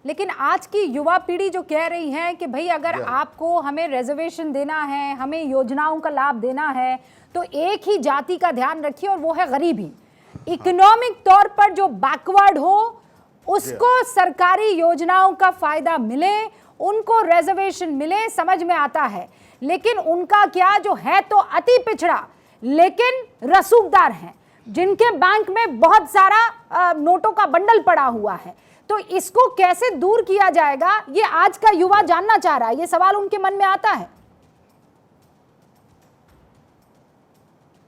लेकिन आज की युवा पीढ़ी जो कह रही है कि भाई अगर आपको हमें रिजर्वेशन देना है, हमें योजनाओं का लाभ देना है, तो एक ही जाति का ध्यान रखिए और वो है गरीबी। इकोनॉमिक तौर पर जो बैकवर्ड हो उसको सरकारी योजनाओं का फायदा मिले, उनको रिजर्वेशन मिले, समझ में आता है। लेकिन उनका क्या, जो है तो अति पिछड़ा लेकिन रसूखदार है, जिनके बैंक में बहुत सारा नोटों का बंडल पड़ा हुआ है, तो इसको कैसे दूर किया जाएगा, ये आज का युवा जानना चाह रहा है। ये सवाल उनके मन में आता है।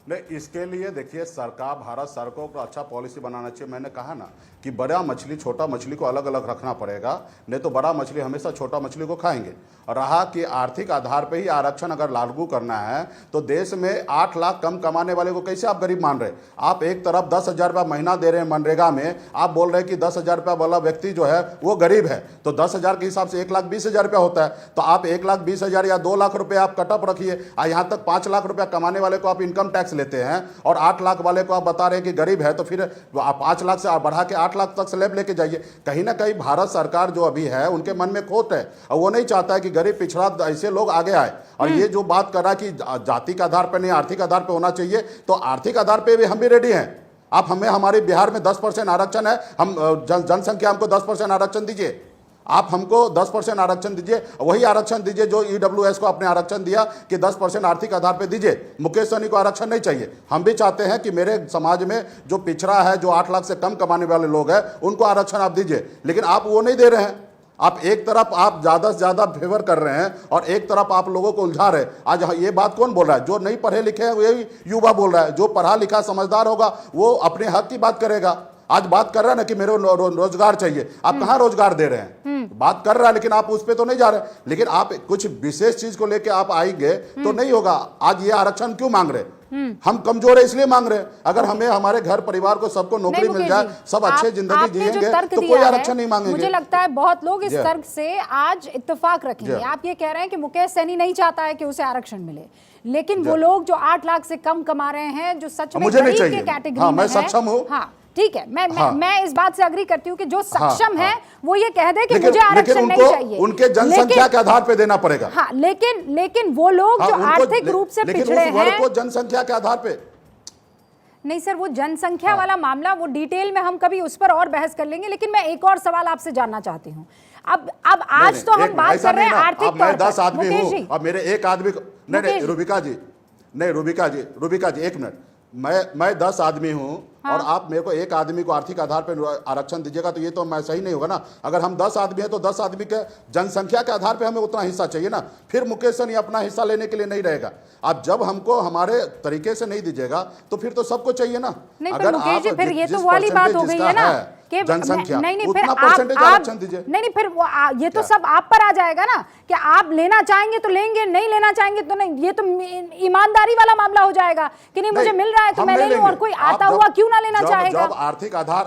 नहीं, इसके लिए देखिए सरकार, भारत सरकार को अच्छा पॉलिसी बनाना चाहिए। मैंने कहा ना कि बड़ा मछली छोटा मछली को अलग अलग रखना पड़ेगा, नहीं तो बड़ा मछली हमेशा छोटा मछली को खाएंगे। और रहा कि आर्थिक आधार पे ही आरक्षण अगर लागू करना है तो देश में 8 लाख कम कमाने वाले को कैसे आप गरीब मान रहे? आप एक तरफ 10,000 रुपया महीना दे रहे हैं मनरेगा में, आप बोल रहे हैं कि 10,000 रुपया वाला व्यक्ति जो है वो गरीब है, तो 10,000 के हिसाब से 1,20,000 रुपया होता है। तो आप 1,20,000 या 2 लाख रुपये आप कटअप रखिए, यहाँ तक 5 लाख रुपया कमाने वाले को आप इनकम टैक्स लेते हैं और 8 लाख वाले को आप बता रहे हैं कि गरीब है, तो फिर आप 5 लाख से बढ़ा के 8 लाख तक स्लैब लेके जाइए। कहीं ना कहीं भारत सरकार जो अभी है उनके मन में खोट है और वो नहीं चाहता है कि गरीब पिछड़ा ऐसे लोग आगे आए। और ये जो बात कर रहा है कि जाति के आधार पर नहीं आर्थिक आधार पर होना चाहिए, तो आर्थिक आधार पर भी हम भी रेडी हैं। आप हमें, हमारे बिहार में 10% आरक्षण है, हम जनसंख्या हमको 10% आरक्षण दीजिए, आप हमको 10% आरक्षण दीजिए, वही आरक्षण दीजिए जो ईडब्ल्यूएस को आपने आरक्षण दिया कि 10% आर्थिक आधार पे दीजिए। मुकेश सहनी को आरक्षण नहीं चाहिए। हम भी चाहते हैं कि मेरे समाज में जो पिछड़ा है, जो 8 लाख से कम कमाने वाले लोग हैं, उनको आरक्षण आप दीजिए, लेकिन आप वो नहीं दे रहे हैं। आप एक तरफ आप ज़्यादा से ज़्यादा फेवर कर रहे हैं और एक तरफ आप लोगों को उलझा रहे हैं। आज ये बात कौन बोल रहा है? जो नहीं पढ़े लिखे हैं वही युवा बोल रहा है। जो पढ़ा लिखा समझदार होगा वो अपने हक की बात करेगा। आज बात कर रहा है ना कि मेरे रोजगार चाहिए, आप कहाँ रोजगार दे रहे हैं? बात कर रहा है लेकिन आप उस पे तो नहीं जा रहे। लेकिन आप कुछ विशेष चीज को लेके आप आएंगे तो नहीं होगा। आज ये आरक्षण क्यों मांग रहे? हम कमजोर है इसलिए मांग रहे हैं। अगर हमें हमारे घर परिवार को सबको नौकरी मिल जाए, सब अच्छे जिंदगी जिएंगे, तो कोई आरक्षण नहीं मांगेंगे। मुझे लगता है बहुत लोग इस तर्क से आज इत्तेफाक रखेंगे। आप ये कह रहे हैं कि मुकेश सहनी नहीं चाहता है कि उसे आरक्षण मिले, लेकिन वो लोग जो 8 लाख से कम कमा रहे हैं, जो सच में गरीब के कैटेगरी में है, सक्षम हूं, ठीक है, मैं इस बात से अग्री करती हूँ कि जो सक्षम है वो ये कह दे कि मुझे आरक्षण नहीं चाहिए। उनके जनसंख्या के आधार पे देना पड़ेगा। हाँ, लेकिन वो लोग जो आर्थिक रूप से पिछड़े हैं, को जनसंख्या के आधार पे नहीं सर, वो जनसंख्या वाला मामला, वो डिटेल में हम कभी उस पर और बहस कर लेंगे। लेकिन मैं एक और सवाल आपसे जानना चाहती हूँ। अब आज तो हम बात कर रहे हैं आर्थिक तौर पर। 10 आदमी हूँ और मेरे एक आदमी को नहीं, रूबिका जी 1 मिनट, मैं 10 आदमी हूं। हाँ। और आप मेरे को एक आदमी को आर्थिक आधार पर आरक्षण दीजिएगा तो ये तो मैं सही नहीं होगा ना। अगर हम 10 आदमी हैं तो 10 आदमी के जनसंख्या के आधार पे हमें उतना हिस्सा चाहिए ना। फिर मुकेश सहनी अपना हिस्सा लेने के लिए नहीं रहेगा। आप जब हमको हमारे तरीके से नहीं दीजिएगा तो फिर तो सबको चाहिए ना। अगर आप फिर ये तो वाली बात हो गई है ना कि जनसंख्या नहीं फिर उतना परसेंटेज आरक्षण दीजिए। नहीं फिर ये तो सब आप पर आ जाएगा ना कि आप लेना चाहेंगे तो लेंगे, नहीं लेना चाहेंगे तो नहीं। ये तो ईमानदारी वाला मामला हो जाएगा कि नहीं मुझे मिल रहा है तो मैं ले लूं और कोई आता हुआ क्यों ना लेना चाहेगा। जब आर्थिक आधार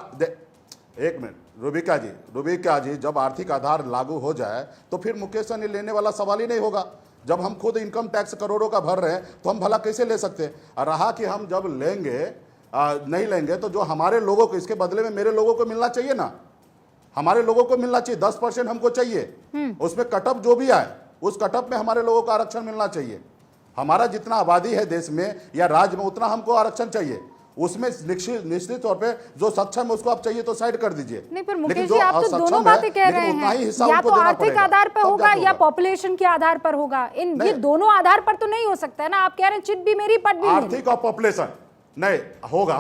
1 मिनट रूबिका जी जब आर्थिक आधार लागू हो जाए तो फिर मुकेश सहनी लेने वाला सवाल ही नहीं होगा। जब हम खुद इनकम टैक्स करोड़ों का भर रहे हैं तो हम भला कैसे ले सकते हैं? रहा कि हम जब लेंगे नहीं लेंगे तो जो हमारे लोगों को, इसके बदले में मेरे लोगों को मिलना चाहिए ना। हमारे लोगों को मिलना चाहिए, 10% हमको चाहिए। उसमें कटअप जो भी आए उस कटअप में हमारे लोगों को आरक्षण मिलना चाहिए। हमारा जितना आबादी है देश में या राज्य में उतना हमको आरक्षण चाहिए। उसमें निश्चित तौर पे जो सक्षम है उसको आप चाहिए तो साइड कर दीजिए। नहीं पर मुकेश जी आप तो दोनों बातें कह रहे हैं, या तो आर्थिक आधार पर होगा या पॉपुलेशन के आधार पर होगा। ये दोनों आधार पर तो नहीं हो सकता है ना। आप कह रहे हैं चिट भी मेरी पट भी मेरी। आर्थिक और पॉपुलेशन नहीं होगा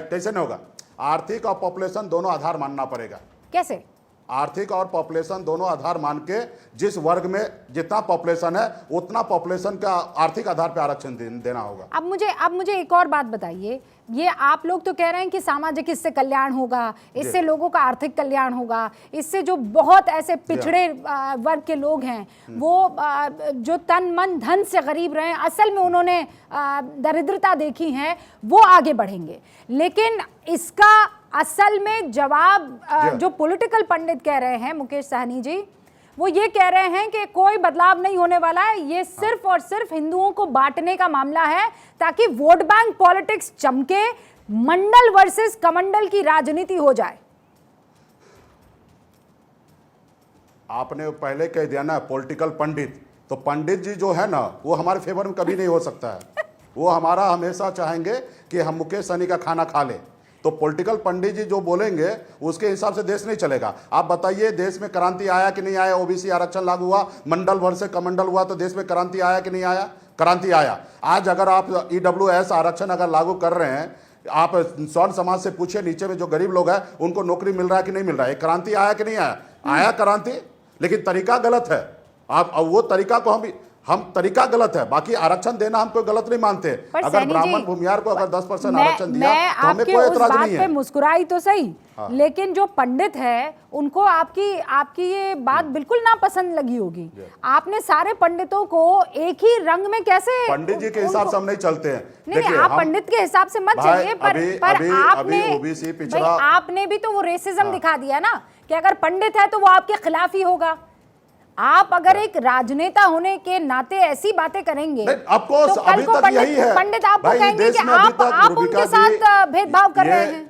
कैसे नहीं होगा? आर्थिक और पॉपुलेशन दोनों आधार मानना पड़ेगा। कैसे? आर्थिक और पॉपुलेशन दोनों आधार मान के जिस वर्ग में जितना पॉपुलेशन है उतना पॉपुलेशन का आर्थिक आधार पे आरक्षण देना होगा। अब मुझे एक और बात बताइए। ये आप लोग तो कह रहे हैं कि सामाजिक इससे कल्याण होगा, इससे लोगों का आर्थिक कल्याण होगा, इससे जो बहुत ऐसे पिछड़े वर्ग के लोग हैं वो जो तन मन धन से गरीब रहे हैं, असल में उन्होंने दरिद्रता देखी है, वो आगे बढ़ेंगे। लेकिन इसका असल में जवाब जो पॉलिटिकल पंडित कह रहे हैं मुकेश सहनी जी, वो ये कह रहे हैं कि कोई बदलाव नहीं होने वाला है, ये सिर्फ और सिर्फ हिंदुओं को बांटने का मामला है ताकि वोट बैंक पॉलिटिक्स चमके, मंडल वर्सेस कमंडल की राजनीति हो जाए। आपने पहले कह दिया ना पॉलिटिकल पंडित, तो पंडित जी जो है ना वो हमारे फेवर में कभी नहीं हो सकता है। वो हमारा हमेशा चाहेंगे कि हम मुकेश सहनी का खाना खा ले। तो पॉलिटिकल पंडित जी जो बोलेंगे उसके हिसाब से देश नहीं चलेगा। आप बताइए देश में क्रांति आया कि नहीं आया? ओबीसी आरक्षण लागू हुआ, मंडल भर से कमंडल हुआ, तो देश में क्रांति आया कि नहीं आया? क्रांति आया। आज अगर आप ईडब्ल्यूएस आरक्षण अगर लागू कर रहे हैं, आप स्वर्ण समाज से पूछिए नीचे में जो गरीब लोग हैं उनको नौकरी मिल रहा है कि नहीं मिल रहा है? क्रांति आया कि नहीं आया? आया क्रांति, लेकिन तरीका गलत है। आप वो तरीका को हम तरीका गलत है, बाकी आरक्षण देना हम कोई गलत नहीं मानते। अगर ब्राह्मण भूमियार को अगर 10% आरक्षण दिया तो हमें कोई एतराज नहीं है। मुस्कुराई तो सही, लेकिन जो पंडित है उनको आपकी ये बात बिल्कुल ना पसंद लगी होगी। आपने सारे पंडितों को एक ही रंग में कैसे? पंडित जी के हिसाब से हम नहीं चलते हैं। नहीं, आप पंडित के हिसाब से मत चलिए, पर आपने भी तो वो रेसिज्म दिखा दिया ना कि अगर पंडित है तो वो आपके खिलाफ ही होगा। आप अगर एक राजनेता होने के नाते ऐसी बातें करेंगे तो अभी तक यही है। पंडित आपको कहेंगे कि आप उनके साथ भेदभाव कर रहे हैं।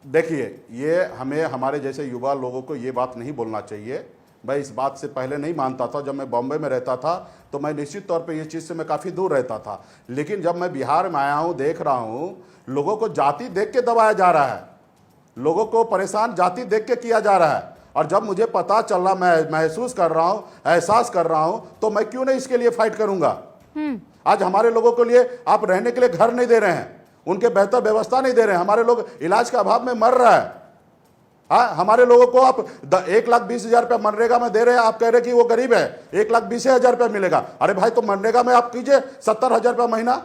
देखिए, ये हमें हमारे जैसे युवा लोगों को ये बात नहीं बोलना चाहिए। मैं इस बात से पहले नहीं मानता था। जब मैं बॉम्बे में रहता था तो मैं निश्चित तौर पे ये चीज़ से मैं काफ़ी दूर रहता था, लेकिन जब मैं बिहार में आया हूँ, देख रहा हूँ लोगों को जाति देख के दबाया जा रहा है, लोगों को परेशान जाति देख के किया जा रहा है। और जब मुझे पता चल रहा, मैं महसूस कर रहा हूँ, एहसास कर रहा हूँ, तो मैं क्यों नहीं इसके लिए फाइट करूंगा। आज हमारे लोगों के लिए आप रहने के लिए घर नहीं दे रहे हैं, उनके बेहतर व्यवस्था नहीं दे रहे हैं। हमारे लोग इलाज के अभाव में मर रहा है। हाँ, हमारे लोगों को आप 1,20,000 रुपया मनरेगा में दे रहे हैं, आप कह रहे कि वो गरीब है 1,20,000 रुपया मिलेगा। अरे भाई, तो मनरेगा में आप कीजिए 70,000 रुपया महीना।